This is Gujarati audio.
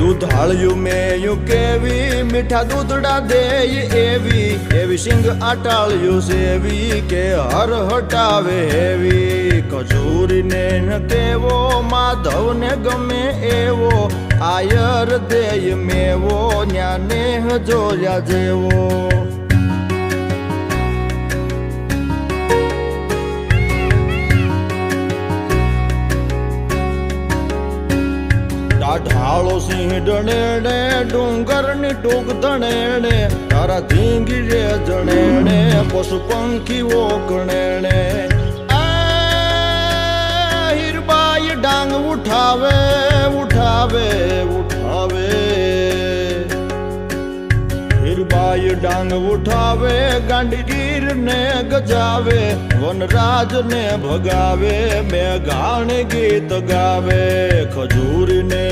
દૂધાળ્યું મેયું કેવી મીઠા દૂધડા દેય એવી સિંગ આટાળ્યું સેવી કે હર હટાવે હેવી કચૂરીને ન કેવો માધવને ગમે એવો આયર દેય મેવો ન્યાને જોયા જેવો ઢાળો સિંહ ડણેણે ડુંગરની ટૂંક ધણેણે તારા ધીંગી રે જણેણે પશુ પંખીઓ ગણેણે હીરબાઈ ડાંગ ઉઠાવે ઉઠાવે ઉઠાવે હીરબાઈ ડાંગ ઉઠાવે ગાંડીગીર ને ગજાવે વનરાજ ને ભગાવે મેઘાણ ગીત ગાવે ખજૂરી ને